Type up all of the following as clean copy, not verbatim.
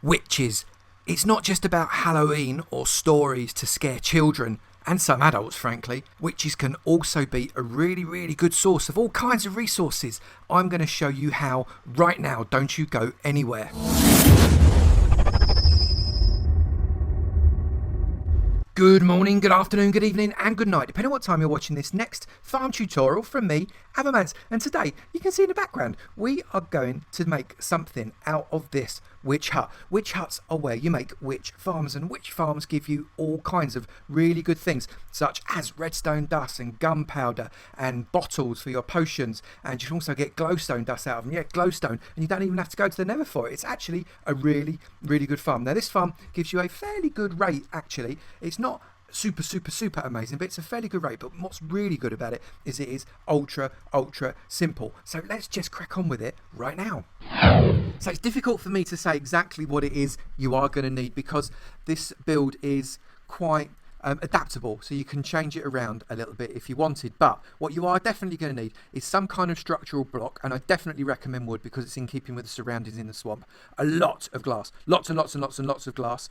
Witches. It's not just about Halloween or stories to scare children, and some adults frankly. Witches can also be a really good source of all kinds of resources. I'm going to show you how right now. Don't you go anywhere. Good morning, good afternoon, good evening and good night, depending on what time you're watching this next farm tutorial from me, Avomance. And today, you can see in the background, we are going to make something out of this witch hut. Witch huts are where you make witch farms, and witch farms give you all kinds of really good things, such as redstone dust and gunpowder and bottles for your potions, and you can also get glowstone dust out of them. Yeah, glowstone, and you don't even have to go to the nether for it. It's actually a really good farm. Now this farm gives you a fairly good rate actually. It's not super amazing, but it's a fairly good rate. But what's really good about it is ultra simple. So let's just crack on with it right now. So it's difficult for me to say exactly what it is you are going to need, because this build is quite adaptable, so you can change it around a little bit if you wanted. But what you are definitely going to need is some kind of structural block, and I definitely recommend wood because it's in keeping with the surroundings in the swamp. A lot of glass, lots and lots of glass.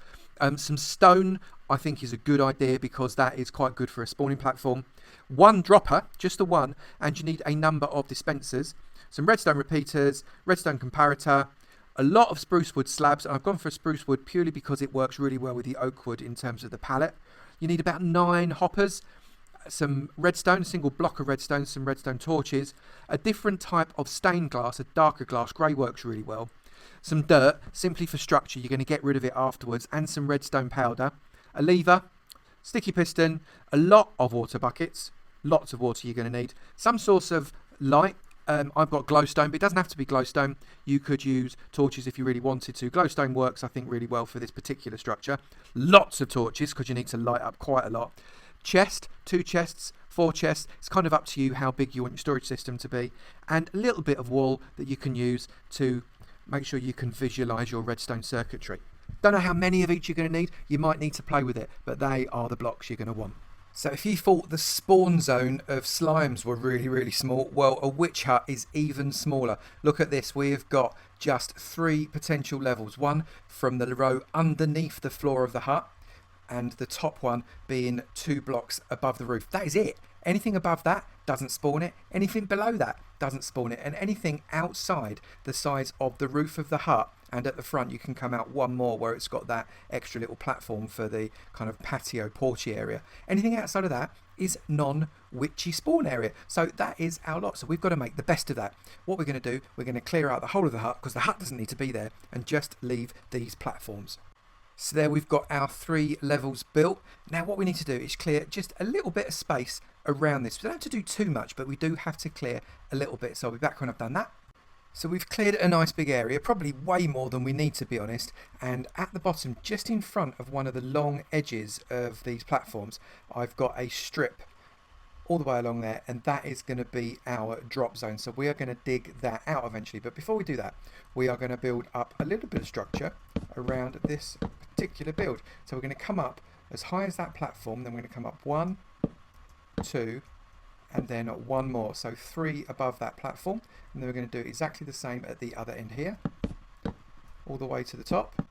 Some stone I think is a good idea because that is quite good for a spawning platform. One dropper, just the one, and you need a number of dispensers. Some redstone repeaters, redstone comparator, a lot of spruce wood slabs. I've gone for spruce wood purely because it works really well with the oak wood in terms of the palette. You need about 9 hoppers, some redstone, a single block of redstone, some redstone torches, a different type of stained glass, a darker glass, grey works really well, some dirt, simply for structure, you're going to get rid of it afterwards, and some redstone powder, a lever, sticky piston, a lot of water buckets, lots of water you're going to need, some source of light. I've got glowstone, but it doesn't have to be glowstone. You could use torches if you really wanted to. Glowstone works, I think, really well for this particular structure. Lots of torches because you need to light up quite a lot. Chest, 2 chests, 4 chests. It's kind of up to you how big you want your storage system to be. And a little bit of wool that you can use to make sure you can visualize your redstone circuitry. Don't know how many of each you're going to need. You might need to play with it, but they are the blocks you're going to want. So if you thought the spawn zone of slimes were really small, well, a witch hut is even smaller. Look at this. We've got just 3 potential levels. One from the row underneath the floor of the hut, and the top one being 2 blocks above the roof. That is it. Anything above that doesn't spawn it. Anything below that doesn't spawn it. And anything outside the size of the roof of the hut, and at the front you can come out one more where it's got that extra little platform for the kind of patio porchy area. Anything outside of that is non-witchy spawn area. So that is our lot. So we've got to make the best of that. What we're going to do, we're going to clear out the whole of the hut because the hut doesn't need to be there, and just leave these platforms. So there we've got our 3 levels built. Now what we need to do is clear just a little bit of space around this. We don't have to do too much, but we do have to clear a little bit. So I'll be back when I've done that. So we've cleared a nice big area, probably way more than we need to be honest. And at the bottom, just in front of one of the long edges of these platforms, I've got a strip all the way along there, and that is going to be our drop zone. So we are going to dig that out eventually, but before we do that, we are going to build up a little bit of structure around this particular build. So we're going to come up as high as that platform, then we're going to come up 1, 2, and then 1 more, so 3 above that platform, and then we're going to do exactly the same at the other end here, all the way to the top,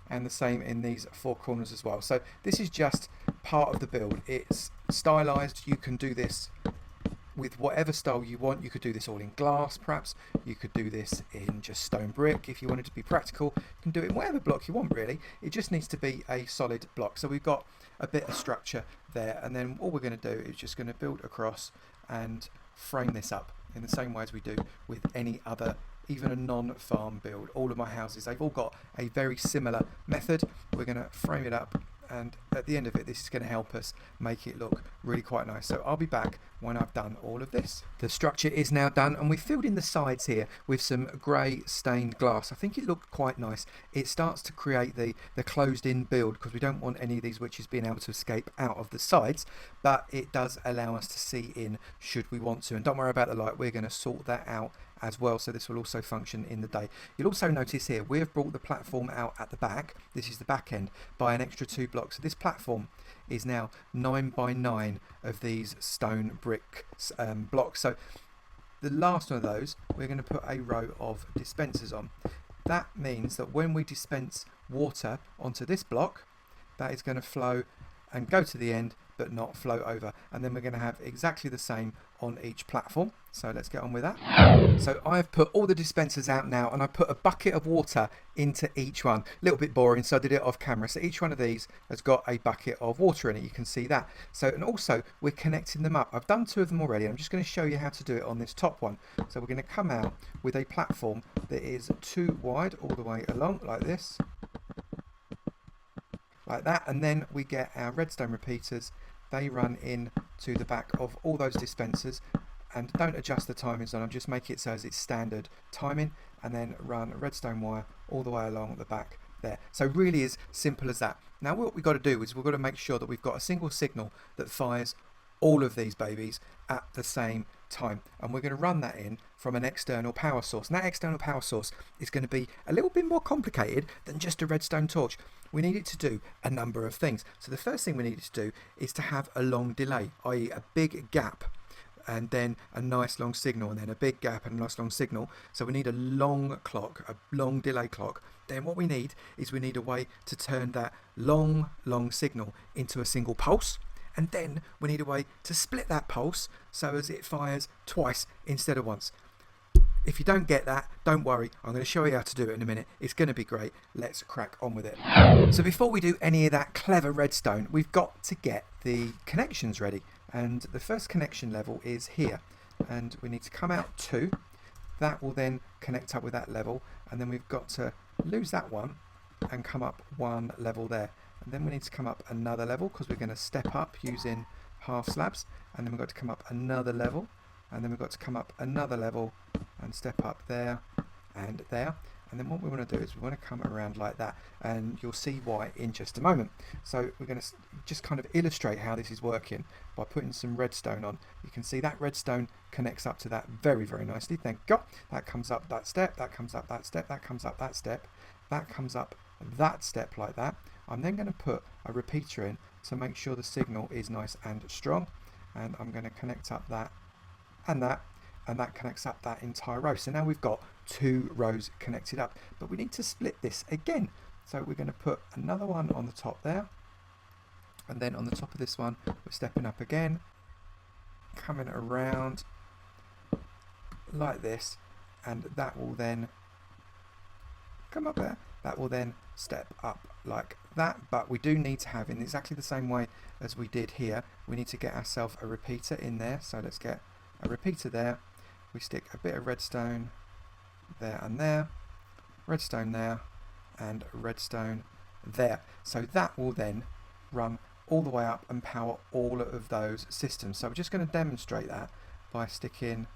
and the same in these 4 corners as well. So this is just part of the build. It's stylized. You can do this with whatever style you want. You could do this all in glass perhaps, you could do this in just stone brick if you wanted to be practical. You can do it in whatever block you want really. It just needs to be a solid block. So we've got a bit of structure there, and then all we're going to do is just going to build across and frame this up in the same way as we do with any other, even a non-farm build. All of my houses, they've all got a very similar method. We're going to frame it up, and at the end of it, this is going to help us make it look really quite nice. So I'll be back when I've done all of this. The structure is now done, and we've filled in the sides here with some grey stained glass. I think it looked quite nice. It starts to create the closed in build, because we don't want any of these witches being able to escape out of the sides, but it does allow us to see in should we want to. And don't worry about the light, we're going to sort that out as well, so this will also function in the day. You'll also notice here we have brought the platform out at the back. This is the back end by an extra 2 blocks. So this platform is now 9 by 9 of these stone brick blocks. So the last one of those, we're going to put a row of dispensers on. that means that when we dispense water onto this block, that is going to flow and go to the end but not flow over, and then we're going to have exactly the same on each platform. So let's get on with that. So I've put all the dispensers out now, and I put a bucket of water into each one. A little bit boring, so I did it off camera. So each one of these has got a bucket of water in it, you can see that. So, and also we're connecting them up. I've done 2 of them already. I'm just going to show you how to do it on this top one. So we're going to come out with a platform that is 2 wide all the way along like this, like that, and then we get our redstone repeaters. They run in to the back of all those dispensers, and don't adjust the timings on them, just make it so as it's standard timing, and then run a redstone wire all the way along the back there. So really is simple as that. Now what we've got to do is we've got to make sure that we've got a single signal that fires all of these babies at the same time, and we're going to run that in from an external power source. And that external power source is going to be a little bit more complicated than just a redstone torch. We need it to do a number of things. So the first thing we need it to do is to have a long delay, i.e. a big gap, and then a nice long signal, and then a big gap and a nice long signal. So we need a long clock, a long delay clock. Then what we need is we need a way to turn that long signal into a single pulse. And then we need a way to split that pulse so as it fires twice instead of once. If you don't get that, don't worry, I'm going to show you how to do it in a minute. It's going to be great. Let's crack on with it. So before we do any of that clever redstone, we've got to get the connections ready. And the first connection level is here. And we need to come out 2. That will then connect up with that level. And then we've got to lose that one and come up 1 level there. And then we need to come up another level because we're going to step up using half slabs. And then we've got to come up another level. And then we've got to come up another level and step up there and there. And then what we want to do is we want to come around like that, and you'll see why in just a moment. So we're going to just kind of illustrate how this is working by putting some redstone on. You can see that redstone connects up to that very nicely, thank God. That comes up that step, that comes up that step, that comes up that step, that comes up that step like that. I'm then going to put a repeater in to make sure the signal is nice and strong, and I'm going to connect up that and that, and that connects up that entire row. So now we've got 2 rows connected up, but we need to split this again. So we're going to put another one on the top there, and then on the top of this one we're stepping up again, coming around like this, and that will then come up there. That will then step up like that, but we do need to have, in exactly the same way as we did here, we need to get ourselves a repeater in there. So let's get a repeater there. We stick a bit of redstone there and there, redstone there, and redstone there. So that will then run all the way up and power all of those systems. So we're just going to demonstrate that by sticking,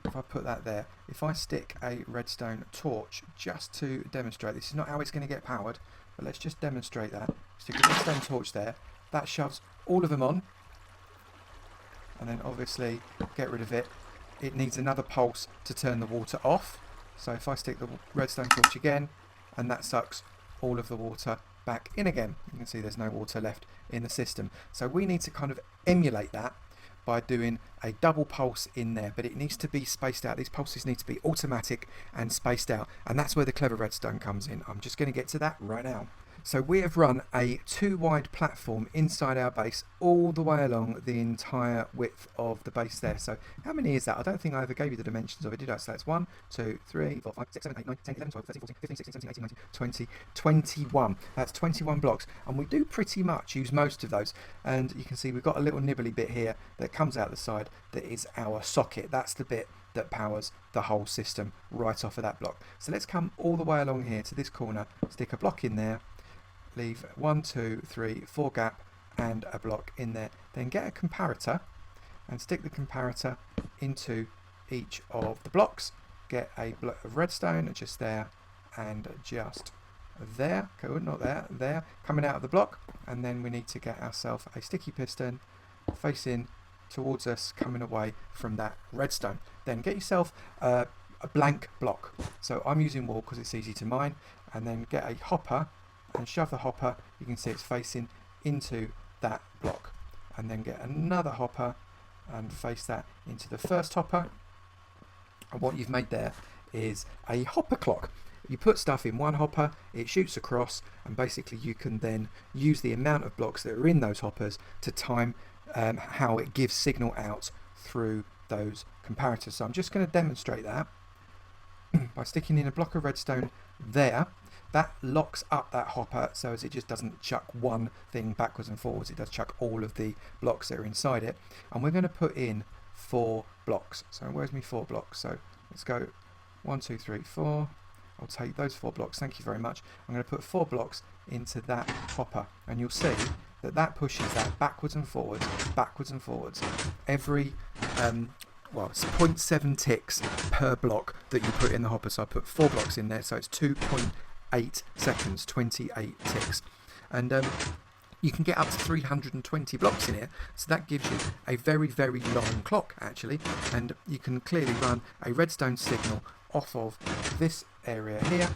if I put that there, if I stick a redstone torch just to demonstrate, this is not how it's going to get powered, but let's just demonstrate that. Stick a redstone torch there, that shoves all of them on, and then obviously get rid of it. It needs another pulse to turn the water off. So if I stick the redstone torch again, and that sucks all of the water back in again. You can see there's no water left in the system. So we need to kind of emulate that by doing a double pulse in there, but it needs to be spaced out. These pulses need to be automatic and spaced out, and that's where the clever redstone comes in. I'm just going to get to that right now. So we have run a 2 wide platform inside our base all the way along the entire width of the base there. So how many is that? I don't think I ever gave you the dimensions of it, did I? So that's 1, 2, 3, 4, 5, 6, 7, 8, 9, 10, 11, 12, 13, 14, 15, 16, 17, 18, 19, 20, 21. That's 21 blocks, and we do pretty much use most of those. And you can see we've got a little nibbly bit here that comes out the side that is our socket. That's the bit that powers the whole system right off of that block. So let's come all the way along here to this corner, stick a block in there, leave 1, 2, 3, 4 gap and a block in there. Then get a comparator and stick the comparator into each of the blocks. Get a block of redstone just there and just there. Good, not there, there. Coming out of the block, and then we need to get ourselves a sticky piston facing towards us, coming away from that redstone. Then get yourself a blank block. So I'm using wool because it's easy to mine, and then get a hopper and shove the hopper. You can see it's facing into that block, and then get another hopper and face that into the first hopper. And what you've made there is a hopper clock. You put stuff in one hopper, it shoots across, and basically you can then use the amount of blocks that are in those hoppers to time how it gives signal out through those comparators. So I'm just going to demonstrate that by sticking in a block of redstone there. That locks up that hopper so as it just doesn't chuck one thing backwards and forwards, it does chuck all of the blocks that are inside it. And we're going to put in 4 blocks. So where's my 4 blocks? So let's go 1, 2, 3, 4. I'll take those 4 blocks, thank you very much. I'm going to put 4 blocks into that hopper, and you'll see that that pushes that backwards and forwards, every it's 0.7 ticks per block that you put in the hopper. So I put 4 blocks in there, so it's 2.8 seconds, 28 ticks. And you can get up to 320 blocks in here, so that gives you a very, very long clock actually, and you can clearly run a redstone signal off of this area here,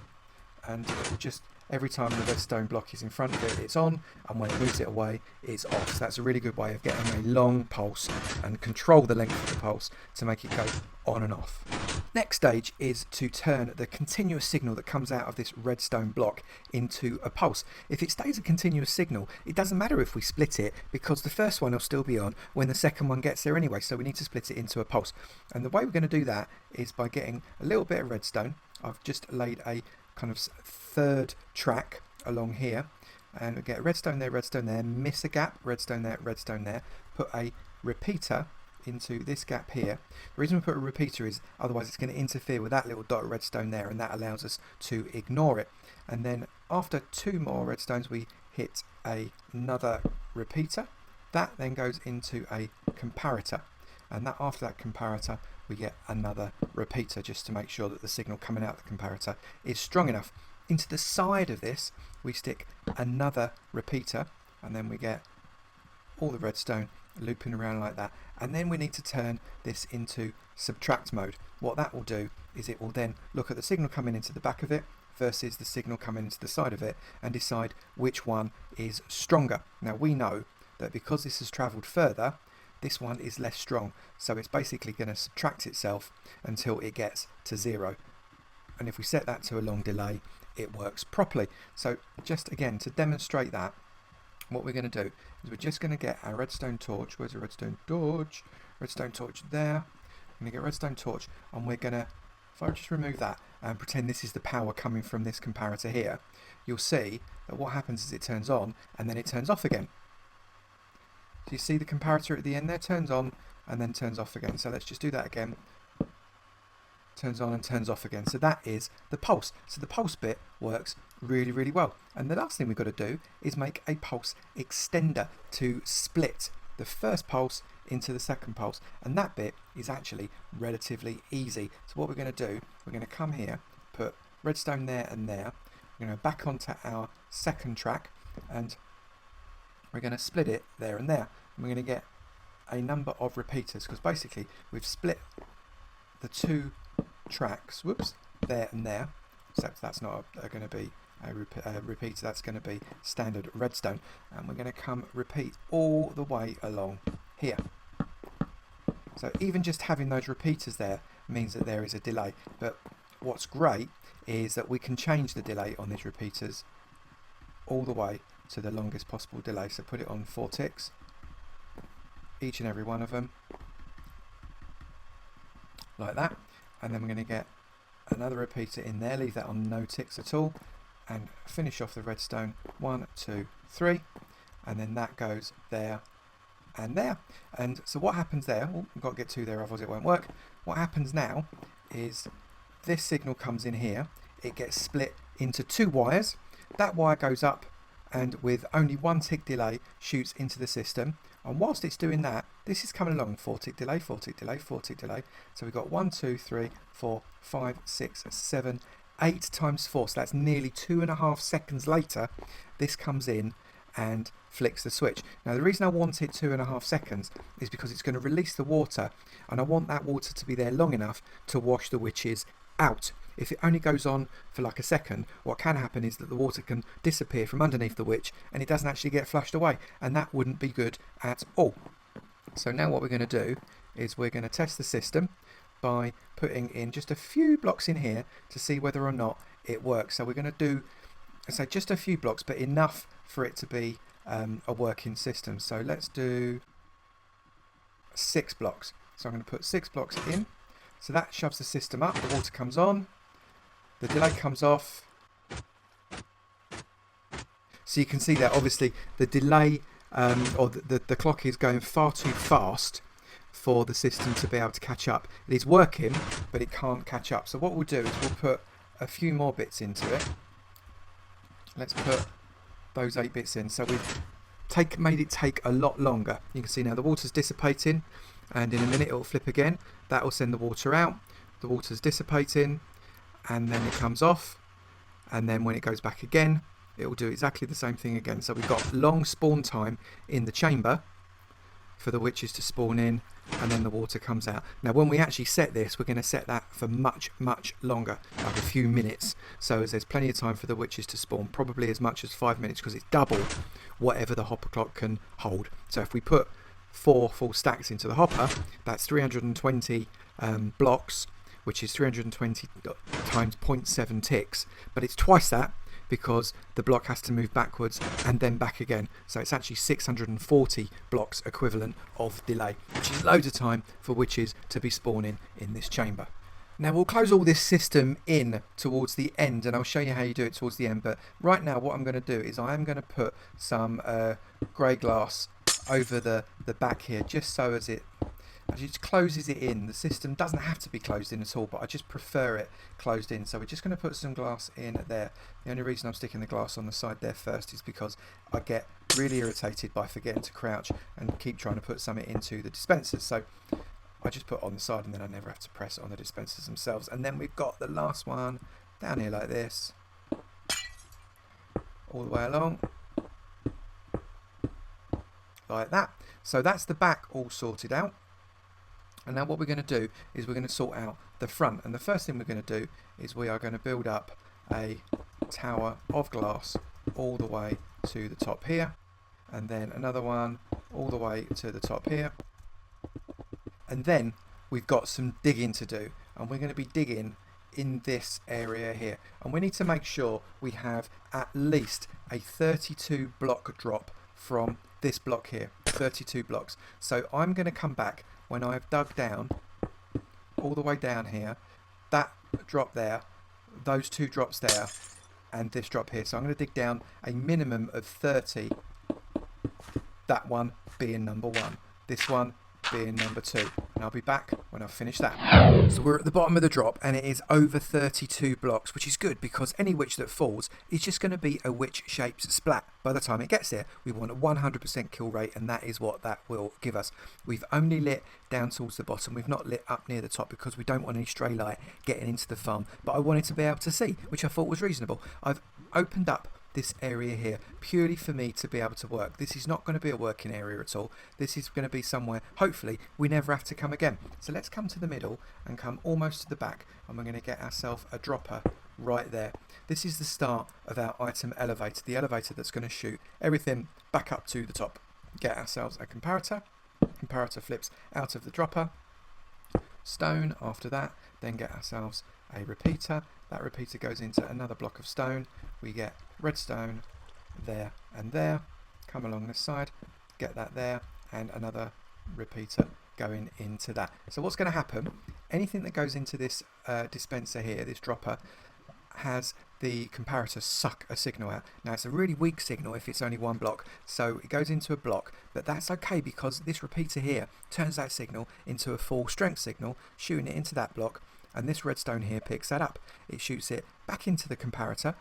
and it will just, every time the redstone block is in front of it, it's on, and when it moves it away, it's off. So that's a really good way of getting a long pulse and control the length of the pulse to make it go on and off. Next stage is to turn the continuous signal that comes out of this redstone block into a pulse. If it stays a continuous signal, it doesn't matter if we split it, because the first one will still be on when the second one gets there anyway, so we need to split it into a pulse. And the way we're going to do that is by getting a little bit of redstone. I've just laid a kind of third track along here, and we get redstone there, miss a gap, redstone there, put a repeater into this gap here. The reason we put a repeater is otherwise it's going to interfere with that little dot of redstone there, and that allows us to ignore it. And then after 2 more redstones we hit another repeater. That then goes into a comparator, and that after that comparator we get another repeater, just to make sure that the signal coming out of the comparator is strong enough. Into the side of this we stick another repeater, and then we get all the redstone looping around like that. And then we need to turn this into subtract mode. What that will do is it will then look at the signal coming into the back of it versus the signal coming into the side of it and decide which one is stronger. Now we know that because this has travelled further, this one is less strong, so it's basically going to subtract itself until it gets to 0. And if we set that to a long delay, it works properly. So just again to demonstrate that, what we're going to do is we're just going to get our redstone torch. Where's the redstone torch? Redstone torch there. I'm going to get redstone torch, and we're going to, if I just remove that and pretend this is the power coming from this comparator here, you'll see that what happens is it turns on and then it turns off again. So you see the comparator at the end there turns on and then turns off again. So let's just do that again. Turns on and turns off again. So that is the pulse. So the pulse bit works really, really well. And the last thing we've got to do is make a pulse extender to split the first pulse into the second pulse. And that bit is actually relatively easy. So what we're going to do, we're going to come here, put redstone there and there. We're going to back onto our second track, and we're going to split it there and there. And we're going to get a number of repeaters, because basically we've split the 2 tracks, there and there, except that's not going to be a repeater, that's going to be standard redstone, and we're going to come repeat all the way along here. So even just having those repeaters there means that there is a delay, but what's great is that we can change the delay on these repeaters all the way to the longest possible delay. So put it on 4 ticks, each and every one of them, like that. And then we're going to get another repeater in there, leave that on no ticks at all, and finish off the redstone 1, 2, 3, and then that goes there and there. And so what happens there, we've got to get 2 there otherwise it won't work. What happens now is this signal comes in here, it gets split into 2 wires, that wire goes up and with only 1 tick delay shoots into the system. And whilst it's doing that, this is coming along, 4 tick delay, 4 tick delay, 4 tick delay. So we've got 1, 2, 3, 4, 5, 6, 7, 8 times 4. So that's nearly 2.5 seconds later, this comes in and flicks the switch. Now the reason I want it 2.5 seconds is because it's going to release the water, and I want that water to be there long enough to wash the witches out. If it only goes on for like a second, what can happen is that the water can disappear from underneath the witch and it doesn't actually get flushed away, and that wouldn't be good at all. So now what we're going to do is we're going to test the system. by putting in just a few blocks in here to see whether or not it works. So we're going to do, say, just a few blocks, but enough for it to be a working system. So let's do 6 blocks. So I'm going to put 6 blocks in. So that shoves the system up, the water comes on, the delay comes off. So you can see that obviously the delay or the clock is going far too fast for the system to be able to catch up. It is working, but it can't catch up. So what we'll do is we'll put a few more bits into it. Let's put those 8 bits in. So we've made it take a lot longer. You can see now the water's dissipating, and in a minute it will flip again. That will send the water out. The water's dissipating, and then it comes off, and then when it goes back again, it will do exactly the same thing again. So we've got long spawn time in the chamber for the witches to spawn in, and then the water comes out. Now when we actually set this, we're going to set that for much longer, like a few minutes, so as there's plenty of time for the witches to spawn, probably as much as 5 minutes, because it's double whatever the hopper clock can hold. So if we put 4 full stacks into the hopper, that's 320 blocks, which is 320 times 0.7 ticks, but it's twice that because the block has to move backwards and then back again. So it's actually 640 blocks equivalent of delay, which is loads of time for witches to be spawning in this chamber. Now we'll close all this system in towards the end, and I'll show you how you do it towards the end, but right now what I'm going to do is I am going to put some grey glass over the back here, just so as it just closes it in. The system doesn't have to be closed in at all, but I just prefer it closed in. So we're just going to put some glass in there. The only reason I'm sticking the glass on the side there first is because I get really irritated by forgetting to crouch and keep trying to put something into the dispensers. So I just put it on the side, and then I never have to press it on the dispensers themselves. And then we've got the last one down here like this, all the way along, like that. So that's the back all sorted out. And now what we're going to do is we're going to sort out the front. And the first thing we're going to do is we are going to build up a tower of glass all the way to the top here, and then another one all the way to the top here. And then we've got some digging to do, and we're going to be digging in this area here, and we need to make sure we have at least a 32 block drop from this block here, 32 blocks. So I'm going to come back when I've dug down all the way down here, that drop there, those 2 drops there, and this drop here. So I'm going to dig down a minimum of 30, that one being number 1, this one being number 2, and I'll be back when I've finished that. So we're at the bottom of the drop, and it is over 32 blocks, which is good because any witch that falls is just going to be a witch-shaped splat. By the time it gets there, we want a 100% kill rate, and that is what that will give us. We've only lit down towards the bottom. We've not lit up near the top because we don't want any stray light getting into the farm, but I wanted to be able to see, which I thought was reasonable. I've opened up this area here purely for me to be able to work. This is not going to be a working area at all. This is going to be somewhere hopefully we never have to come again. So let's come to the middle and come almost to the back, and we're going to get ourselves a dropper right there. This is the start of our item elevator, the elevator that's going to shoot everything back up to the top. Get ourselves a comparator. Comparator flips out of the dropper. Stone after that. Then get ourselves a repeater. That repeater goes into another block of stone. We get redstone there and there. Come along this side, get that there, and another repeater going into that. So what's going to happen, anything that goes into this dispenser here, this dropper, has the comparator suck a signal out. Now it's a really weak signal if it's only 1 block, so it goes into a block, but that's okay because this repeater here turns that signal into a full strength signal, shooting it into that block, and this redstone here picks that up. It shoots it back into the comparator,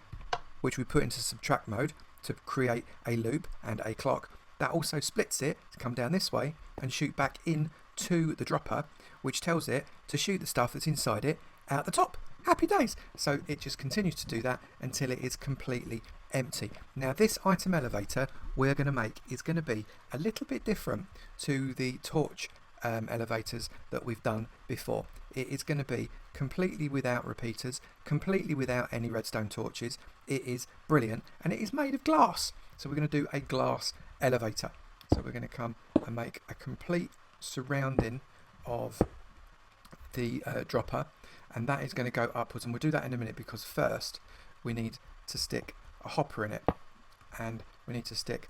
which we put into subtract mode to create a loop and a clock. That also splits it to come down this way and shoot back in to the dropper, which tells it to shoot the stuff that's inside it out the top. Happy days. So it just continues to do that until it is completely empty. Now this item elevator we're going to make is going to be a little bit different to the torch elevators that we've done before. It is going to be completely without repeaters, completely without any redstone torches. It is brilliant, and it is made of glass. So we're going to do a glass elevator. So we're going to come and make a complete surrounding of the dropper, and that is going to go upwards, and we'll do that in a minute, because first we need to stick a hopper in it, and we need to stick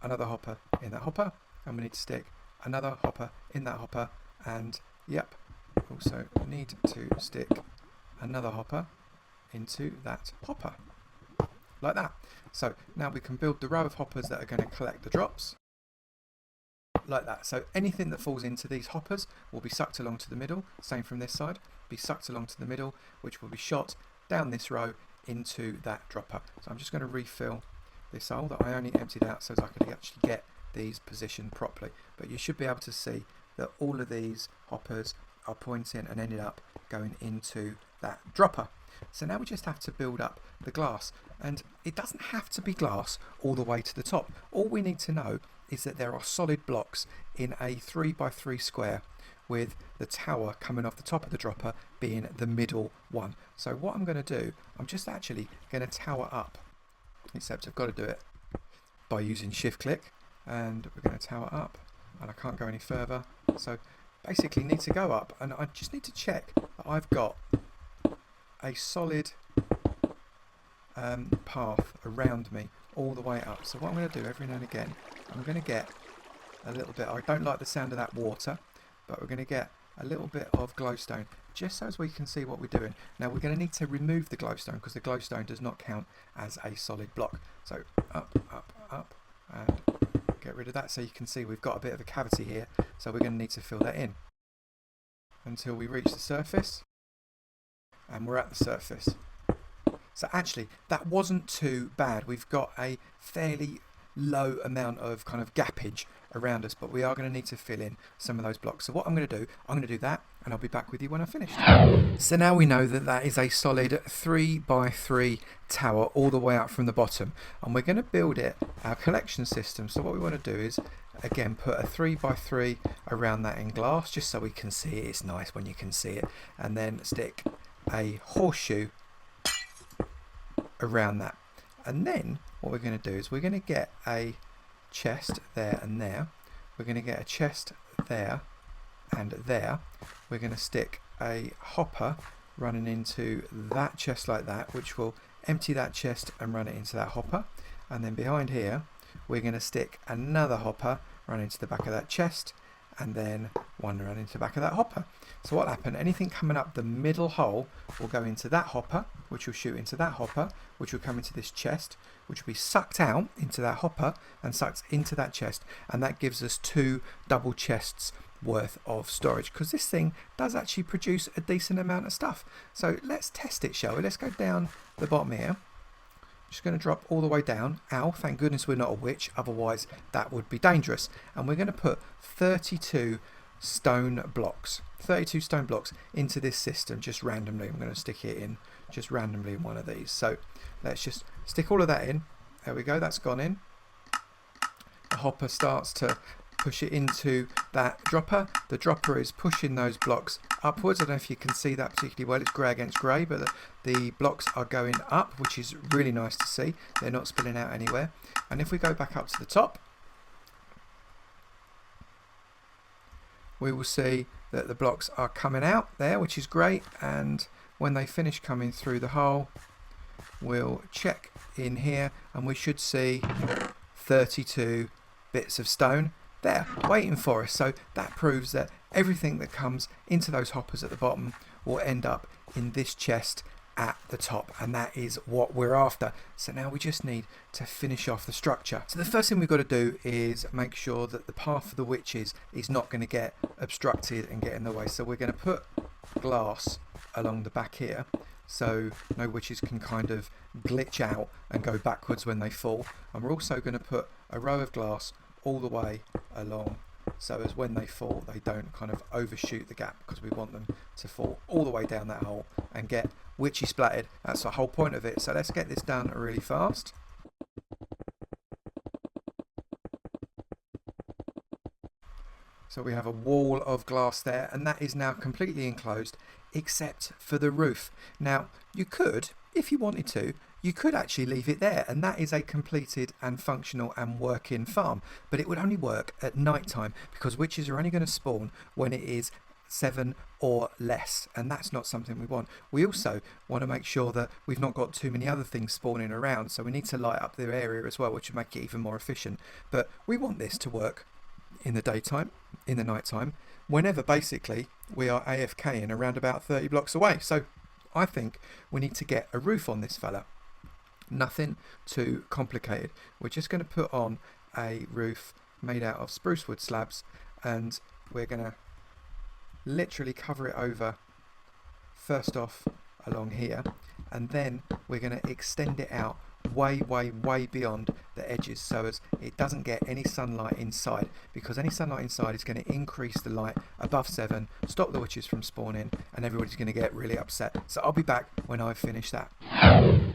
another hopper in that hopper, and we need to stick another hopper in that hopper, and yep, also need to stick another hopper into that hopper, like that. So now we can build the row of hoppers that are going to collect the drops, like that. So anything that falls into these hoppers will be sucked along to the middle, same from this side, be sucked along to the middle, which will be shot down this row into that dropper. So I'm just going to refill this hole that I only emptied out so that I could actually get these positioned properly. But you should be able to see that all of these hoppers are pointing and ended up going into that dropper. So now we just have to build up the glass, and it doesn't have to be glass all the way to the top. All we need to know is that there are solid blocks in a 3x3 square, with the tower coming off the top of the dropper being the middle one. So what I'm going to do, I'm just actually going to tower up, except I've got to do it by using shift click, and we're going to tower up, and I can't go any further. So basically need to go up, and I just need to check that I've got a solid path around me all the way up. So what I'm going to do every now and again, I'm going to get a little bit, I don't like the sound of that water, but we're going to get a little bit of glowstone just so as we can see what we're doing. Now we're going to need to remove the glowstone because the glowstone does not count as a solid block. So up, up, up, and get rid of that so you can see we've got a bit of a cavity here, so we're going to need to fill that in until we reach the surface, and we're at the surface. So actually that wasn't too bad. We've got a fairly low amount of kind of gappage around us, but we are going to need to fill in some of those blocks. So what I'm going to do, I'm going to do that, and I'll be back with you when I've finished. So now we know that that is a solid 3x3 tower all the way up from the bottom, and we're going to build it our collection system. So what we want to do is again put a 3x3 around that in glass just so we can see it. It's nice when you can see it, and then stick a horseshoe around that. And then what we're going to do is we're going to get a chest there and there. We're going to get a chest there and there. We're going to stick a hopper running into that chest like that, which will empty that chest and run it into that hopper. And then behind here we're going to stick another hopper running into the back of that chest, and then one run into the back of that hopper. So what'll happen, anything coming up the middle hole will go into that hopper, which will shoot into that hopper, which will come into this chest, which will be sucked out into that hopper and sucked into that chest, and that gives us 2 double chests worth of storage, because this thing does actually produce a decent amount of stuff. So let's test it, shall we? Let's go down the bottom here. Just going to drop all the way down. Ow, thank goodness we're not a witch, otherwise that would be dangerous. And we're going to put 32 stone blocks into this system just randomly. I'm going to stick it in just randomly in one of these. So let's just stick all of that in. There we go, that's gone in. The hopper starts to push it into that dropper. The dropper is pushing those blocks upwards. I don't know if you can see that particularly well, it's grey against grey, but the blocks are going up, which is really nice to see. They're not spilling out anywhere. And if we go back up to the top, we will see that the blocks are coming out there, which is great. And when they finish coming through the hole, we'll check in here and we should see 32 bits of stone there waiting for us. So that proves that everything that comes into those hoppers at the bottom will end up in this chest at the top, and that is what we're after. So now we just need to finish off the structure. So the first thing we've got to do is make sure that the path of the witches is not going to get obstructed and get in the way. So we're going to put glass along the back here so no witches can kind of glitch out and go backwards when they fall. And we're also going to put a row of glass all the way along so as when they fall they don't kind of overshoot the gap, because we want them to fall all the way down that hole and get witchy splattered. That's the whole point of it. So let's get this done really fast. So we have a wall of glass there, and that is now completely enclosed except for the roof. Now you could, if you wanted to, you could actually leave it there, and that is a completed and functional and working farm, but it would only work at night time because witches are only going to spawn when it is 7 or less, and that's not something we want. We also want to make sure that we've not got too many other things spawning around, so we need to light up the area as well, which will make it even more efficient. But we want this to work in the daytime, in the nighttime, whenever basically we are AFKing around about 30 blocks away. So I think we need to get a roof on this fella. Nothing too complicated. We're just going to put on a roof made out of spruce wood slabs, and we're going to literally cover it over first off along here, and then we're going to extend it out way beyond the edges so as it doesn't get any sunlight inside, because any sunlight inside is going to increase the light above 7, stop the witches from spawning, and everybody's going to get really upset. So I'll be back when I've finished that.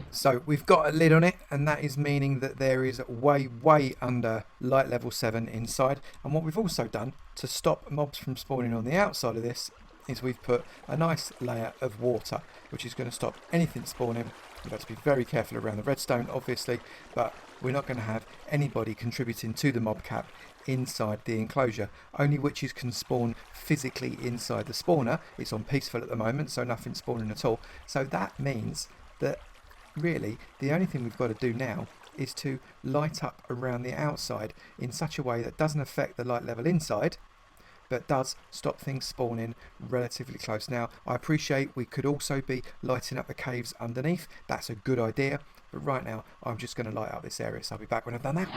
So we've got a lid on it, and that is meaning that there is way under light level 7 inside. And what we've also done to stop mobs from spawning on the outside of this is we've put a nice layer of water, which is going to stop anything spawning. We've got to be very careful around the redstone, obviously, but we're not going to have anybody contributing to the mob cap inside the enclosure. Only witches can spawn physically inside the spawner. It's on peaceful at the moment, so nothing's spawning at all. So that means that really the only thing we've got to do now is to light up around the outside in such a way that doesn't affect the light level inside, but does stop things spawning relatively close. Now, I appreciate we could also be lighting up the caves underneath. That's a good idea. But right now, I'm just going to light up this area. So I'll be back when I've done that.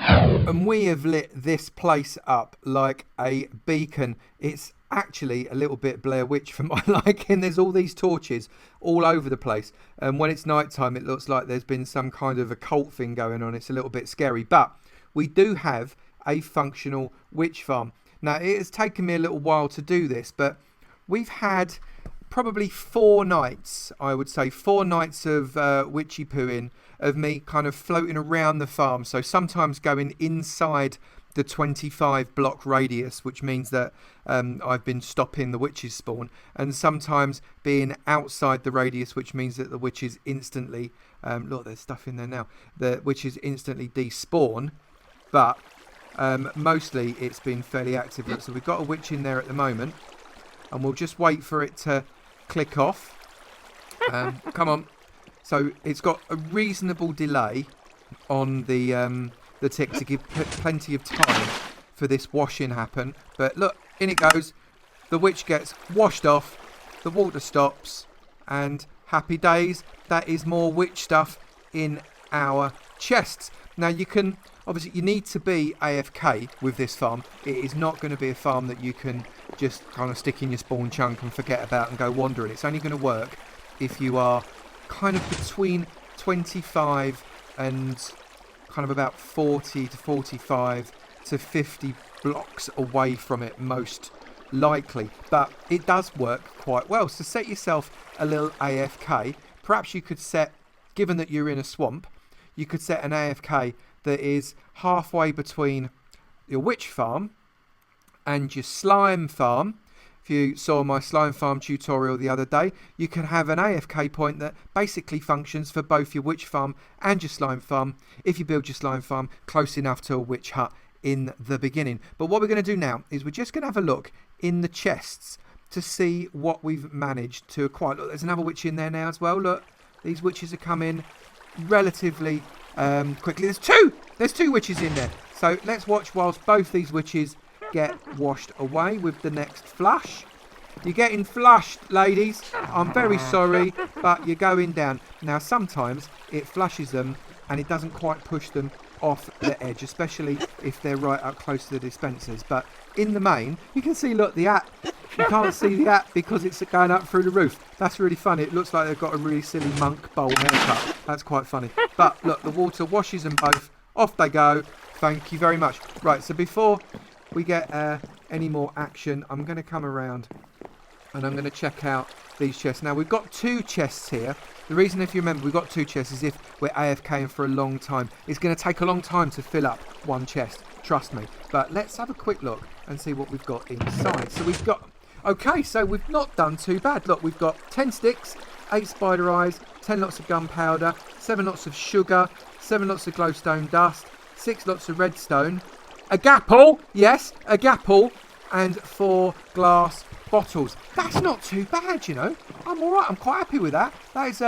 And we have lit this place up like a beacon. It's actually a little bit Blair Witch for my liking. There's all these torches all over the place. And when it's nighttime, it looks like there's been some kind of occult thing going on. It's a little bit scary. But we do have a functional witch farm. Now, it has taken me a little while to do this, but we've had probably 4 nights, I would say, 4 nights of witchy pooing, of me kind of floating around the farm. So sometimes going inside the 25 block radius, which means that I've been stopping the witches spawn, and sometimes being outside the radius, which means that the witches instantly, look, there's stuff in there now, the witches instantly despawn, but mostly it's been fairly active. Look, so we've got a witch in there at the moment, and we'll just wait for it to click off. Come on. So it's got a reasonable delay on the tick to give plenty of time for this washing happen. But look, in it goes. The witch gets washed off, the water stops, and happy days. That is more witch stuff in our chests. Now you can, obviously you need to be AFK with this farm. It is not going to be a farm that you can just kind of stick in your spawn chunk and forget about and go wandering. It's only going to work if you are kind of between 25 and kind of about 40 to 45 to 50 blocks away from it most likely. But it does work quite well. So set yourself a little AFK. Perhaps you could set, given that you're in a swamp, you could set an AFK that is halfway between your witch farm and your slime farm. If you saw my slime farm tutorial the other day, you can have an AFK point that basically functions for both your witch farm and your slime farm if you build your slime farm close enough to a witch hut in the beginning. But what we're going to do now is we're just going to have a look in the chests to see what we've managed to acquire. Look, there's another witch in there now as well. Look, these witches are coming relatively quickly. There's two witches in there. So let's watch whilst both these witches get washed away with the next flush. You're getting flushed, ladies. I'm very sorry, but you're going down. Now, sometimes it flushes them and it doesn't quite push them off the edge, especially if they're right up close to the dispensers. But in the main, you can see, look, the app. You can't see the app because it's going up through the roof. That's really funny. It looks like they've got a really silly monk bowl haircut. That's quite funny. But look, the water washes them both. Off they go. Thank you very much. Right, so before we get any more action, I'm going to come around and I'm going to check out these chests. Now, we've got 2 chests here. The reason, if you remember, we've got 2 chests is if we're AFKing for a long time. It's going to take a long time to fill up one chest, trust me. But let's have a quick look and see what we've got inside. So we've got, okay, so we've not done too bad. Look, we've got 10 sticks, 8 spider eyes, 10 lots of gunpowder, 7 lots of sugar, 7 lots of glowstone dust, 6 lots of redstone, a gapple, yes, a gapple, and 4 glass bottles. That's not too bad, you know. I'm all right. I'm quite happy with that. That is,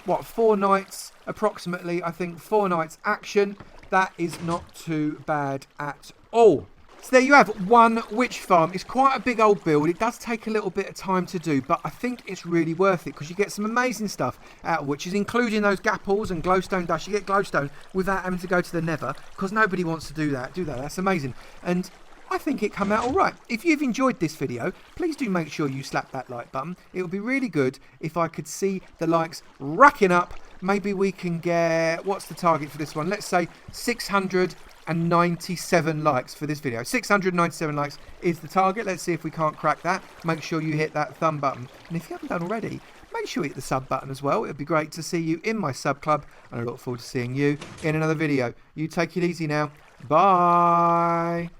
what, 4 nights approximately, I think. 4 nights action. That is not too bad at all. So there you have one witch farm. It's quite a big old build. It does take a little bit of time to do, but I think it's really worth it because you get some amazing stuff out of witches, including those Gapples and Glowstone dust. You get Glowstone without having to go to the Nether because nobody wants to do that. That's amazing. And I think it come out all right. If you've enjoyed this video, please do make sure you slap that like button. It would be really good if I could see the likes racking up. Maybe we can get, what's the target for this one? Let's say 697 likes for this video. 697 likes is the target. Let's see if we can't crack that. Make sure you hit that thumb button. And if you haven't done already, make sure you hit the sub button as well. It would be great to see you in my sub club. And I look forward to seeing you in another video. You take it easy now. Bye.